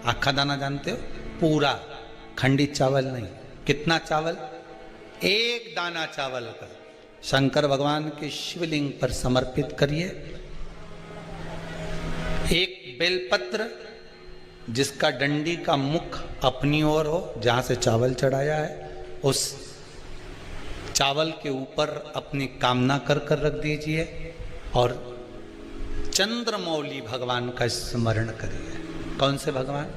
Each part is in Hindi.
आखा दाना जानते हो? पूरा, खंडित चावल नहीं। कितना चावल? एक दाना चावल का शंकर भगवान के शिवलिंग पर समर्पित करिए। एक बेलपत्र जिसका डंडी का मुख अपनी ओर हो, जहां से चावल चढ़ाया है, उस चावल के ऊपर अपनी कामना कर कर रख दीजिए और चंद्रमौली भगवान का स्मरण करिए। कौन से भगवान?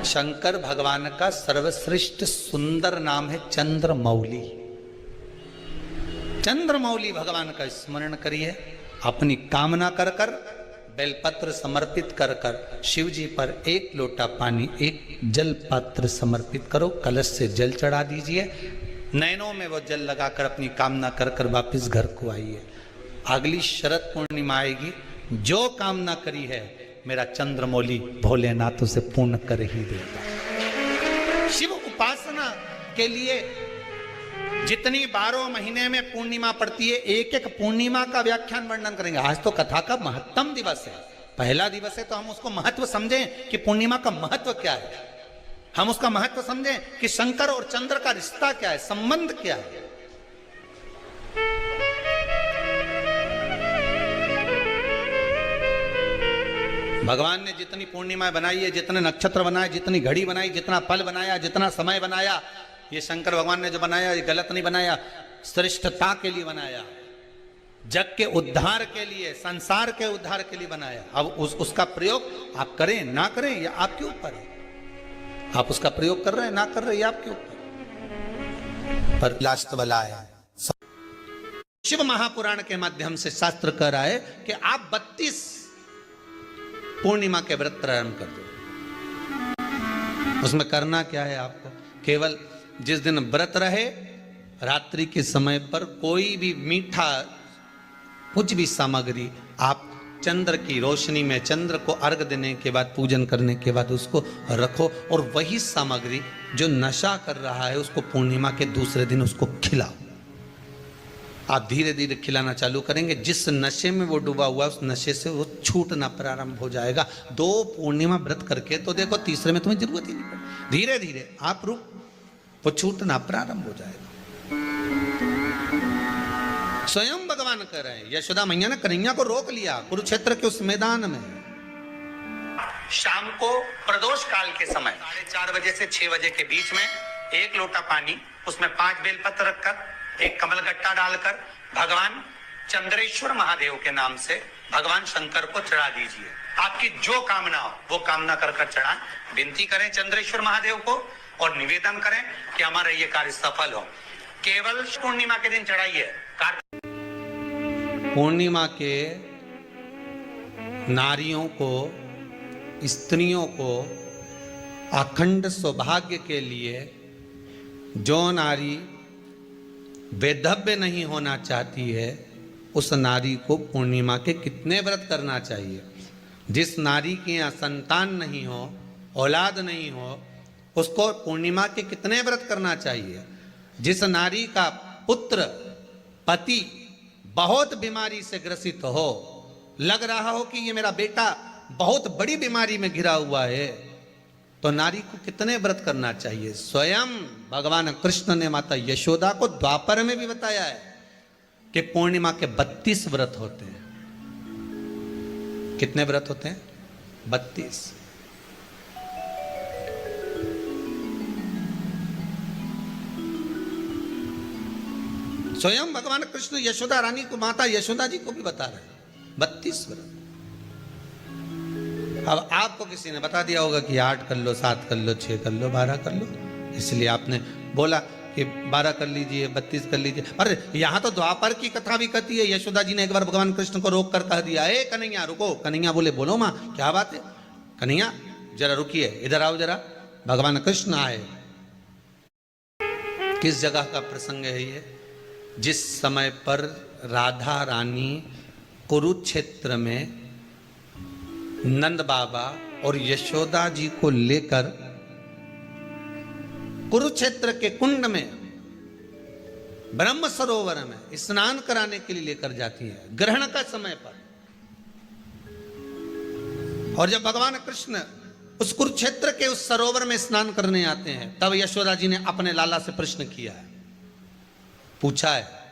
शंकर भगवान का सर्वश्रेष्ठ सुंदर नाम है चंद्रमौली। चंद्रमौली भगवान का स्मरण करिए। अपनी कामना कर कर बेलपत्र समर्पित कर कर शिव जी पर एक लोटा पानी, एक जल पात्र समर्पित करो, कलश से जल चढ़ा दीजिए। नैनों में वो जल लगाकर अपनी कामना कर कर वापिस घर को आइए। अगली शरद पूर्णिमा आएगी, जो कामना करी है मेरा चंद्रमौली भोलेनाथ उसे पूर्ण कर ही देगा। शिव उपासना के लिए जितनी 12 महीने में पूर्णिमा पड़ती है, एक एक पूर्णिमा का व्याख्यान वर्णन करेंगे। आज तो कथा का महत्तम दिवस है, पहला दिवस है, तो हम उसको महत्व समझें कि पूर्णिमा का महत्व क्या है। हम उसका महत्व समझें कि शंकर और चंद्र का रिश्ता क्या है, संबंध क्या है। भगवान ने जितनी पूर्णिमा बनाई है, जितने नक्षत्र बनाए, जितनी घड़ी बनाई, जितना पल बनाया, जितना समय बनाया, ये शंकर भगवान ने जो बनाया ये गलत नहीं बनाया, श्रेष्ठता के लिए बनाया, जग के उद्धार के लिए, संसार के उद्धार के लिए बनाया। अब उसका प्रयोग आप करें ना करें ये आपके ऊपर है। आप उसका प्रयोग कर रहे हैं ना कर रहे हैं, ये आपके ऊपर। पर लास्ट वाला है, शिव महापुराण के माध्यम से शास्त्र कह रहा है कि आप 32 पूर्णिमा के व्रत प्रारंभ कर दो। उसमें करना क्या है आपको? केवल जिस दिन व्रत रहे, रात्रि के समय पर कोई भी मीठा, कुछ भी सामग्री आप चंद्र की रोशनी में, चंद्र को अर्घ देने के बाद, पूजन करने के बाद उसको रखो, और वही सामग्री जो नशा कर रहा है उसको पूर्णिमा के दूसरे दिन उसको खिलाओ। आप धीरे धीरे खिलाना चालू करेंगे, जिस नशे में वो डूबा हुआ उस नशे से वो छूटना प्रारंभ हो जाएगा। 2 पूर्णिमा व्रत करके तो देखो, तीसरे में तुम्हें जरूरत ही नहीं पड़ेगी। धीरे धीरे आप रुक, वो छूटना प्रारंभ हो जाएगा। स्वयं भगवान कह रहे हैं, यशोदा मैया ने कन्हैया को रोक लिया कुरुक्षेत्र के उस मैदान में। शाम को प्रदोष काल के समय 4:30 बजे से 6 बजे के बीच में 1 लोटा पानी, उसमें 5 बेलपत्र रखकर, 1 कमलगट्टा डालकर भगवान चंद्रेश्वर महादेव के नाम से भगवान शंकर को चढ़ा दीजिए। आपकी जो कामना हो वो कामना कर कर चढ़ाएं। विनती करें चंद्रेश्वर महादेव को और निवेदन करें कि हमारा ये कार्य सफल हो। केवल पूर्णिमा के दिन चढ़ाइए। पूर्णिमा के नारियों को, स्त्रियों को अखंड सौभाग्य के लिए, जो नारी वैधव्य नहीं होना चाहती है उस नारी को पूर्णिमा के कितने व्रत करना चाहिए। जिस नारी के यहाँ संतान नहीं हो, औलाद नहीं हो, उसको पूर्णिमा के कितने व्रत करना चाहिए। जिस नारी का पुत्र, पति बहुत बीमारी से ग्रसित हो, लग रहा हो कि ये मेरा बेटा बहुत बड़ी बीमारी में घिरा हुआ है, तो नारी को कितने व्रत करना चाहिए। स्वयं भगवान कृष्ण ने माता यशोदा को द्वापर में भी बताया है कि पूर्णिमा के 32 व्रत होते हैं। कितने व्रत होते हैं? 32। स्वयं भगवान कृष्ण यशोदा रानी को, माता यशोदा जी को भी बता रहे हैं 32 व्रत। अब आपको किसी ने बता दिया होगा कि 8 कर लो, 7 कर लो, 6 कर लो, 12 कर लो, इसलिए आपने बोला कि 12 कर लीजिए, 32 कर लीजिए। अरे यहाँ तो द्वापर की कथा भी कहती है। यशोदा जी ने एक बार भगवान कृष्ण को रोक कर कह दिया, ए कन्हैया रुको। कन्हैया बोले, बोलो माँ क्या बात है। कन्हैया जरा रुकिए, इधर आओ जरा। भगवान कृष्ण आए। किस जगह का प्रसंग है ये? जिस समय पर राधा रानी कुरुक्षेत्र में नंद बाबा और यशोदा जी को लेकर कुरुक्षेत्र के कुंड में, ब्रह्म सरोवर में स्नान कराने के लिए लेकर जाती है, ग्रहण का समय पर। और जब भगवान कृष्ण उस कुरुक्षेत्र के उस सरोवर में स्नान करने आते हैं। तब यशोदा जी ने अपने लाला से प्रश्न किया है, पूछा है,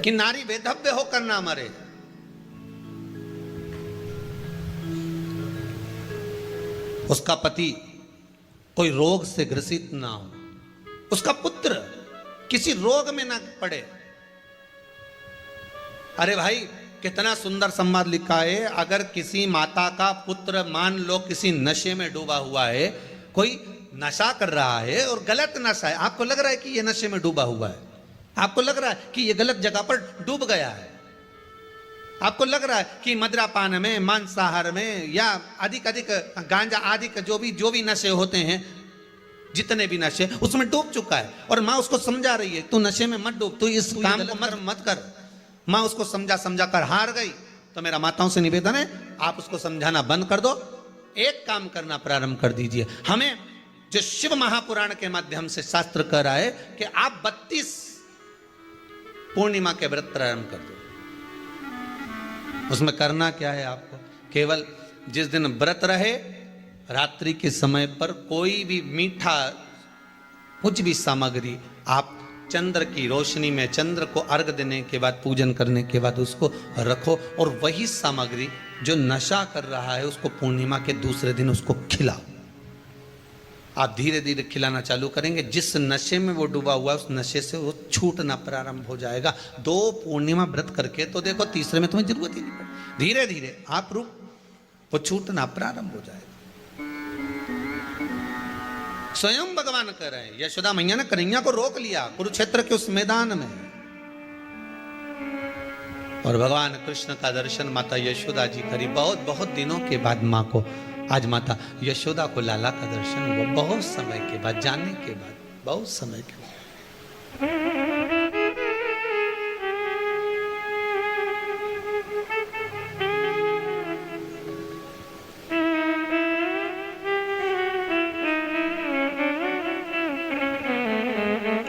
कि नारी वेधव्य होकर ना मरे। उसका पति कोई रोग से ग्रसित ना हो, उसका पुत्र किसी रोग में ना पड़े। अरे भाई, कितना सुंदर संवाद लिखा है। अगर किसी माता का पुत्र मान लो किसी नशे में डूबा हुआ है, कोई नशा कर रहा है और गलत नशा है, आपको लग रहा है कि ये नशे में डूबा हुआ है, आपको लग रहा है कि ये गलत जगह पर डूब गया है, आपको लग रहा है कि मदिरापान में, मांसाहार में या अधिक गांजा आदि का जो भी नशे होते हैं, जितने भी नशे, उसमें डूब चुका है। और माँ उसको समझा रही है, तू नशे में मत डूब, तू इस काम को मत कर। माँ उसको समझा कर हार गई। तो मेरा माताओं से निवेदन है, आप उसको समझाना बंद कर दो, एक काम करना प्रारंभ कर दीजिए। हमें जो शिव महापुराण के माध्यम से शास्त्र कह रहा है कि आप 32 पूर्णिमा के व्रत प्रारंभ कर दो। उसमें करना क्या है आपको, केवल जिस दिन व्रत रहे रात्रि के समय पर कोई भी मीठा कुछ भी सामग्री आप चंद्र की रोशनी में, चंद्र को अर्घ देने के बाद, पूजन करने के बाद उसको रखो, और वही सामग्री जो नशा कर रहा है उसको पूर्णिमा के दूसरे दिन उसको खिलाओ। आप धीरे धीरे खिलाना चालू करेंगे, जिस नशे में वो डूबा हुआ है उस नशे से वो छूटना प्रारंभ हो जाएगा। 2 पूर्णिमा व्रत करके तो देखो, तीसरे में तुम्हें जरूरत ही नहीं पड़ेगी। धीरे धीरे आप वो छूटना प्रारंभ हो जाएगा। स्वयं भगवान कह रहे हैं, यशोदा मैया ने कन्हैया को रोक लिया कुरुक्षेत्र के उस मैदान में, और भगवान कृष्ण का दर्शन माता यशोदा जी करी। बहुत दिनों के बाद माँ को, आज माता यशोदा को लाला का दर्शन हुआ, बहुत समय के बाद, जानने के बाद, बहुत समय के बाद।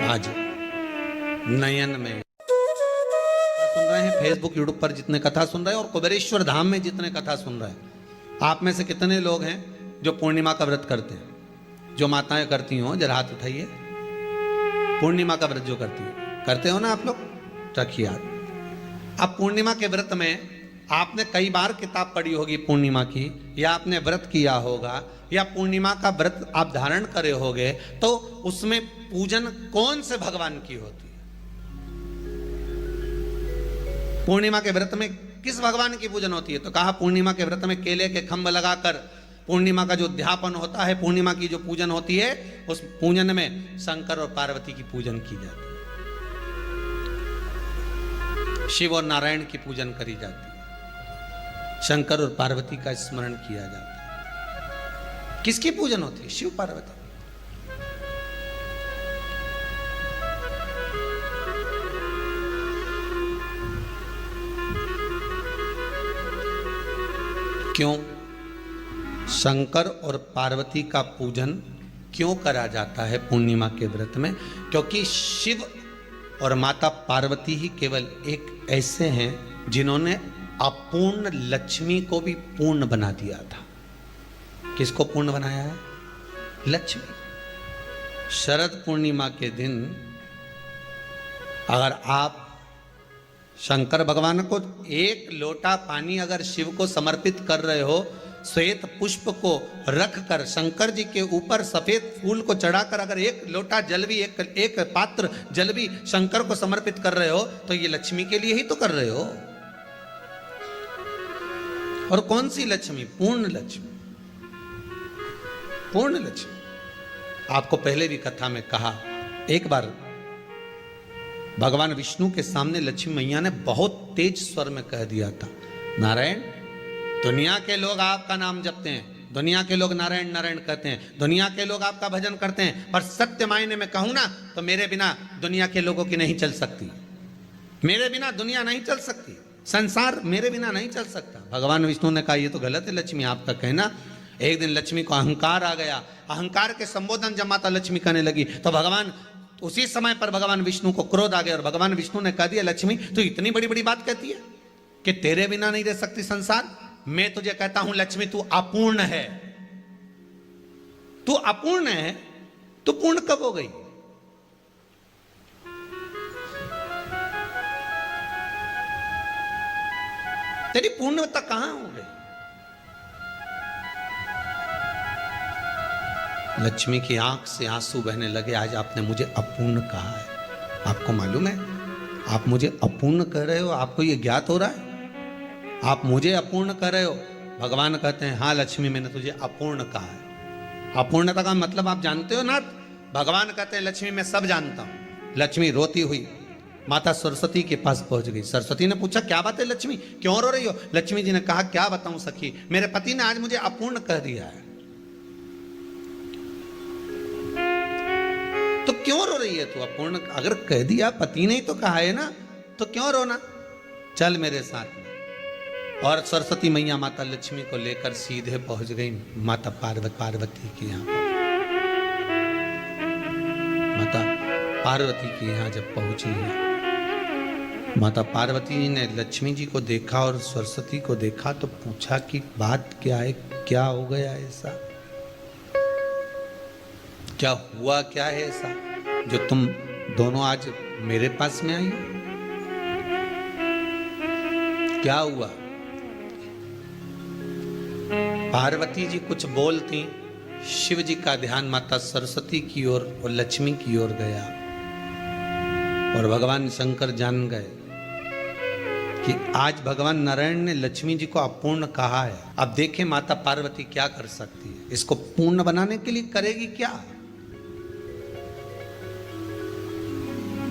आज नयन में सुन रहे हैं, फेसबुक यूट्यूब पर जितने कथा सुन रहे हैं और कुबेरेश्वर धाम में जितने कथा सुन रहे हैं, आप में से कितने लोग हैं जो पूर्णिमा का व्रत करते हैं? जो माताएं करती हो जरा हाथ उठाइए। पूर्णिमा का व्रत जो करती है, करते हो ना आप लोग? रखिए हाथ। अब पूर्णिमा के व्रत में आपने कई बार किताब पढ़ी होगी पूर्णिमा की, या आपने व्रत किया होगा, या पूर्णिमा का व्रत आप धारण करे होगे, तो उसमें पूजन कौन से भगवान की होती है? पूर्णिमा के व्रत में किस भगवान की पूजन होती है? तो कहा पूर्णिमा के व्रत में केले के खंभ लगाकर पूर्णिमा का जो अध्यापन होता है, पूर्णिमा की जो पूजन होती है, उस पूजन में शंकर और पार्वती की पूजन की जाती है, शिव और नारायण की पूजन करी जाती है, शंकर और पार्वती का स्मरण किया जाता है। किसकी पूजन होती है? शिव पार्वती। क्यों शंकर और पार्वती का पूजन क्यों करा जाता है पूर्णिमा के व्रत में? क्योंकि शिव और माता पार्वती ही केवल एक ऐसे हैं जिन्होंने अपूर्ण लक्ष्मी को भी पूर्ण बना दिया था। किसको पूर्ण बनाया है? लक्ष्मी। शरद पूर्णिमा के दिन अगर आप शंकर भगवान को एक लोटा पानी अगर शिव को समर्पित कर रहे हो, श्वेत पुष्प को रख कर शंकर जी के ऊपर सफेद फूल को चढ़ाकर अगर एक लोटा जल भी, एक पात्र जल भी शंकर को समर्पित कर रहे हो, तो ये लक्ष्मी के लिए ही तो कर रहे हो। और कौन सी लक्ष्मी? पूर्ण लक्ष्मी। पूर्ण लक्ष्मी। आपको पहले भी कथा में कहा, एक बार भगवान विष्णु के सामने लक्ष्मी मैया ने बहुत तेज स्वर में कह दिया था, नारायण, दुनिया के लोग आपका नाम जपते हैं, दुनिया के लोग नारायण नारायण कहते हैं, दुनिया के लोग आपका भजन करते हैं, पर सत्य मायने में कहूं ना तो मेरे बिना दुनिया के लोगों की नहीं चल सकती, मेरे बिना दुनिया नहीं चल सकती, संसार मेरे बिना नहीं चल सकता। भगवान विष्णु ने कहा, ये तो गलत है लक्ष्मी आपका कहना। एक दिन लक्ष्मी को अहंकार आ गया। अहंकार के संबोधन जब माता लक्ष्मी कहने लगी तो भगवान उसी समय पर भगवान विष्णु को क्रोध आ गया और भगवान विष्णु ने कह दिया, लक्ष्मी तू इतनी बड़ी बड़ी बात कहती है कि तेरे बिना नहीं रह सकती संसार। मैं तुझे कहता हूं लक्ष्मी तू अपूर्ण है, तू अपूर्ण है, तू पूर्ण कब हो गई? तेरी पूर्णता कहां हो गई? लक्ष्मी की आंख से आंसू बहने लगे। आज आपने मुझे अपूर्ण कहा है, आपको मालूम है आप मुझे अपूर्ण कह रहे हो? आपको यह ज्ञात हो रहा है आप मुझे अपूर्ण कह रहे हो? भगवान कहते हैं हाँ लक्ष्मी मैंने तुझे अपूर्ण कहा है। अपूर्णता का मतलब आप जानते हो ना? भगवान कहते हैं लक्ष्मी मैं सब जानता हूं। लक्ष्मी रोती हुई माता सरस्वती के पास पहुंच गई। सरस्वती ने पूछा क्या बात है लक्ष्मी, क्यों रो रही हो? लक्ष्मी जी ने कहा क्या बताऊं सखी, मेरे पति ने आज मुझे अपूर्ण कह दिया है। तो क्यों रो रही है तू? अपूर्ण अगर कह दिया, पति ने ही तो कहा है ना, तो क्यों रोना? चल मेरे साथ में। और सरस्वती मैया माता लक्ष्मी को लेकर सीधे पहुंच गई माता पार्वती के यहाँ। माता पार्वती के यहाँ जब पहुंची है, माता पार्वती ने लक्ष्मी जी को देखा और सरस्वती को देखा तो पूछा कि बात क्या है, क्या हो गया ऐसा, क्या हुआ, क्या है ऐसा जो तुम दोनों आज मेरे पास में आई? क्या हुआ? पार्वती जी कुछ बोलती, शिव जी का ध्यान माता सरस्वती की ओर और लक्ष्मी की ओर गया और भगवान शंकर जान गए कि आज भगवान नारायण ने लक्ष्मी जी को अपूर्ण कहा है। अब देखें माता पार्वती क्या कर सकती है, इसको पूर्ण बनाने के लिए करेगी क्या?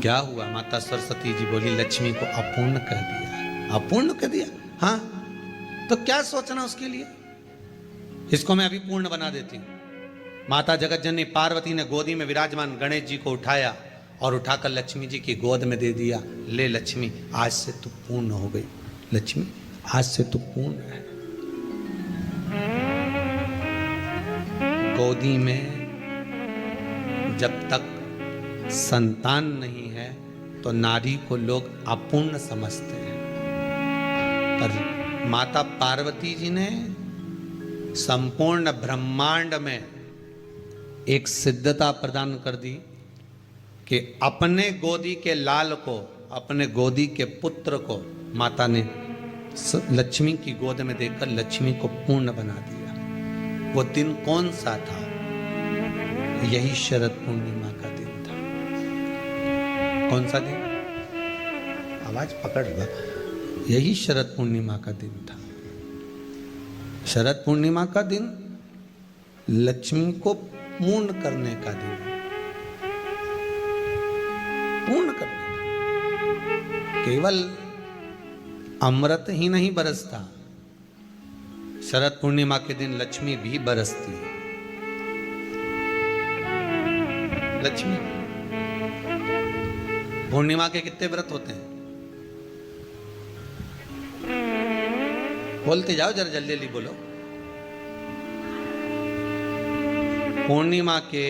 क्या हुआ? माता सरस्वती जी बोली लक्ष्मी को अपूर्ण कह दिया। अपूर्ण कह दिया? हाँ, तो क्या सोचना उसके लिए, इसको मैं अभी पूर्ण बना देती हूं। माता जगतजननी पार्वती ने गोदी में विराजमान गणेश जी को उठाया और उठाकर लक्ष्मी जी की गोद में दे दिया। ले लक्ष्मी, आज से तू पूर्ण हो गई। लक्ष्मी आज से तू पूर्ण है। गोदी में जब तक संतान नहीं है तो नारी को लोग अपूर्ण समझते हैं, पर माता पार्वती जी ने संपूर्ण ब्रह्मांड में एक सिद्धता प्रदान कर दी कि अपने गोदी के लाल को, अपने गोदी के पुत्र को माता ने लक्ष्मी की गोद में देकर लक्ष्मी को पूर्ण बना दिया। वो दिन कौन सा था? यही शरद पूर्णिमा का दिन था। कौन सा दिन? आवाज पकड़ लो। यही शरद पूर्णिमा का दिन था। शरद पूर्णिमा का दिन लक्ष्मी को पूर्ण करने का दिन, पूर्ण करने का। केवल अमृत ही नहीं बरसता, शरद पूर्णिमा के दिन लक्ष्मी भी बरसती है। लक्ष्मी पूर्णिमा के कितने व्रत होते हैं? बोलते जाओ जरा, जल्दी जल्दी बोलो। पूर्णिमा के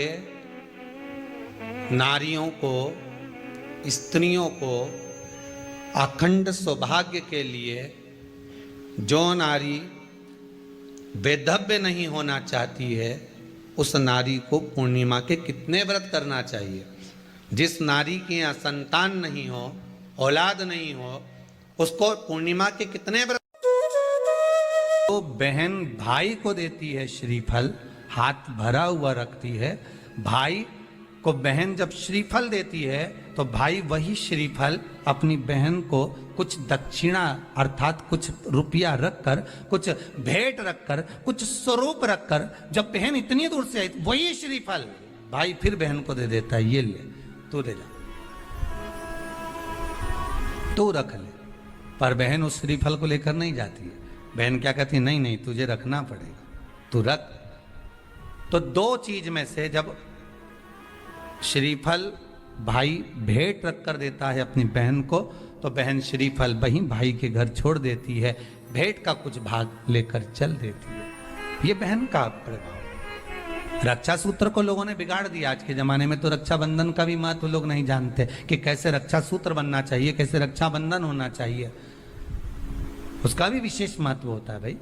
नारियों को, स्त्रियों को अखंड सौभाग्य के लिए, जो नारी वैधव्य नहीं होना चाहती है उस नारी को पूर्णिमा के कितने व्रत करना चाहिए? जिस नारी के यहाँ संतान नहीं हो, औलाद नहीं हो, उसको पूर्णिमा के कितने व्रत? तो बहन भाई को देती है श्रीफल, हाथ भरा हुआ रखती है। भाई को बहन जब श्रीफल देती है तो भाई वही श्रीफल अपनी बहन को कुछ दक्षिणा अर्थात कुछ रुपया रखकर, कुछ भेंट रखकर, कुछ स्वरूप रखकर, जब बहन इतनी दूर से आई वही श्रीफल भाई फिर बहन को दे देता है, ये ले तू ले जा, तू रख ले। पर बहन उस श्रीफल को लेकर नहीं जाती है। बहन क्या कहती है? नहीं नहीं तुझे रखना पड़ेगा, तू रख। तो दो चीज में से जब श्रीफल भाई भेंट रख कर देता है अपनी बहन को, तो बहन श्रीफल वहीं भाई के घर छोड़ देती है, भेंट का कुछ भाग लेकर चल देती है। ये बहन का प्रभाव। रक्षा सूत्र को लोगों ने बिगाड़ दिया। आज के जमाने में तो रक्षाबंधन का भी महत्व लोग नहीं जानते कि कैसे रक्षा सूत्र बनना चाहिए, कैसे रक्षाबंधन होना चाहिए। उसका भी विशेष महत्व होता है भाई,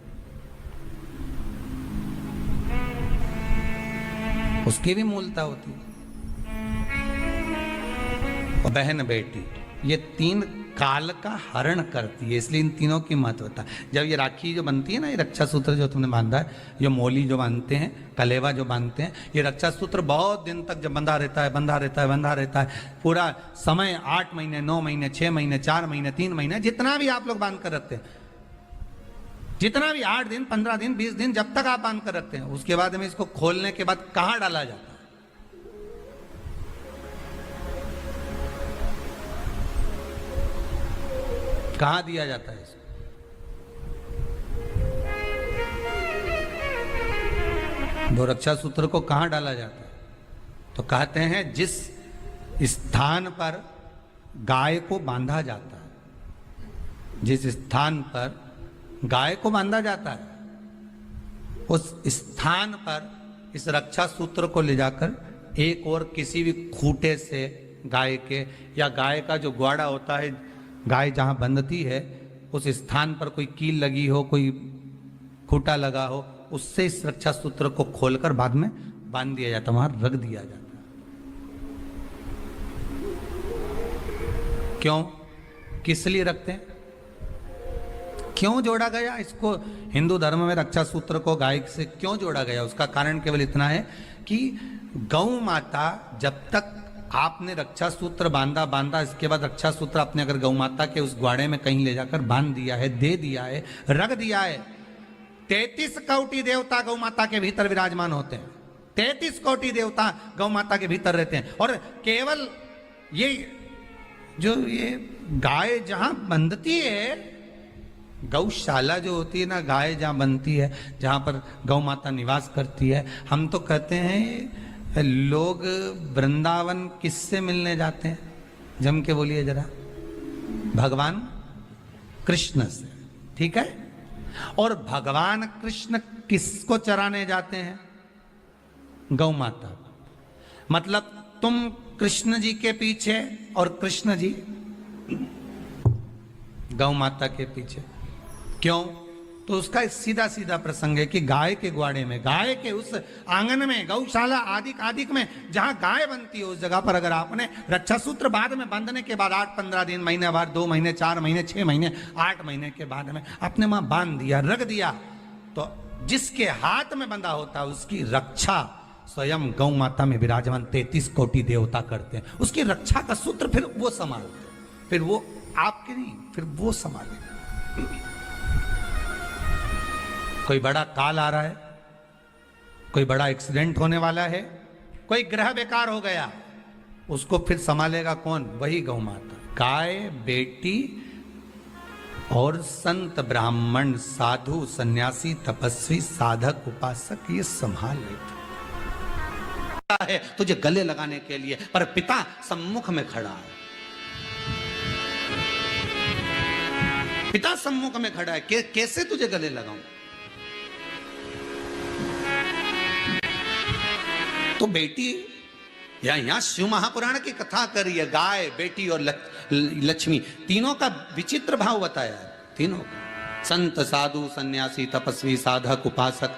उसकी भी मूलता होती है। और बहन बेटी ये तीन काल का हरण करती है, इसलिए इन तीनों की महत्वता। जब ये राखी जो बनती है ना, ये रक्षा सूत्र जो तुमने बांधा है, ये मोली जो बांधते हैं, कलेवा जो बांधते हैं, ये रक्षा सूत्र बहुत दिन तक जब बंधा रहता है, बंधा रहता है, बंधा रहता है, पूरा समय 8 महीने, 9 महीने, 6 महीने, 4 महीने, 3 महीने, जितना भी आप लोग बांध कर रखते हैं, जितना भी 8 दिन, 15 दिन, 20 दिन, जब तक आप बांध कर रखते हैं, उसके बाद में इसको खोलने के बाद कहाँ डाला जाता है? कहां दिया जाता है इसको? वो रक्षा सूत्र को कहां डाला जाता है? तो कहते हैं जिस स्थान पर गाय को बांधा जाता है, जिस स्थान पर गाय को बांधा जाता है, उस स्थान पर इस रक्षा सूत्र को ले जाकर एक और किसी भी खूंटे से गाय के, या गाय का जो ग्वाड़ा होता है, गाय जहां बंधती है, उस स्थान पर कोई कील लगी हो, कोई खूंटा लगा हो, उससे इस रक्षा सूत्र को खोलकर बाद में बांध दिया जाता, वहां रख दिया जाता। क्यों, किस लिए रखते हैं, क्यों जोड़ा गया इसको? हिंदू धर्म में रक्षा सूत्र को गाय से क्यों जोड़ा गया? उसका कारण केवल इतना है कि गौ माता, जब तक आपने रक्षा सूत्र बांधा, इसके बाद रक्षा सूत्र आपने अगर गौ माता के उस ग्वाड़े में कहीं ले जाकर बांध दिया है, दे दिया है, रख दिया है, 33 कोटि देवता गौ माता के भीतर विराजमान होते हैं। 33 कोटि देवता गौ माता के भीतर रहते हैं। और केवल ये जो ये गाय जहां बंधती है, गौशाला जो होती है ना, गाय जहां बनती है, जहां पर गौ माता निवास करती है, हम तो कहते हैं लोग वृंदावन किससे मिलने जाते हैं? जम के बोलिए जरा, भगवान कृष्ण से, ठीक है? और भगवान कृष्ण किसको चराने जाते हैं? गौ माता। मतलब तुम कृष्ण जी के पीछे और कृष्ण जी गौ माता के पीछे। क्यों? तो उसका सीधा सीधा प्रसंग है कि गाय के ग्वाड़े में, गाय के उस आंगन में, गौशाला आदि में जहां गाय बनती है, उस जगह पर अगर आपने रक्षा सूत्र बाद में बांधने के बाद 8-15 दिन, महीने बाद, 2 महीने, 4 महीने, 6 महीने, 8 महीने के बाद में आपने वहां बांध दिया, रख दिया, तो जिसके हाथ में बंधा होता उसकी रक्षा स्वयं गौ माता में विराजमान 33 कोटि देवता करते हैं। उसकी रक्षा का सूत्र फिर वो संभालते, फिर वो आपके नहीं, फिर वो संभाले। कोई बड़ा काल आ रहा है, कोई बड़ा एक्सीडेंट होने वाला है, कोई ग्रह बेकार हो गया, उसको फिर संभालेगा कौन? वही गौ माता। गाय, बेटी और संत, ब्राह्मण, साधु, सन्यासी, तपस्वी, साधक, उपासक ये संभाल लेते है तुझे गले लगाने के लिए, पर पिता सम्मुख में खड़ा है, पिता सम्मुख में खड़ा है, कैसे तुझे गले लगाऊं? तो बेटी, यहां शिव महापुराण की कथा करी है, गाय, बेटी और लक्ष्मी, तीनों का विचित्र भाव बताया है। तीनों का, संत, साधु, सन्यासी, तपस्वी, साधक, उपासक,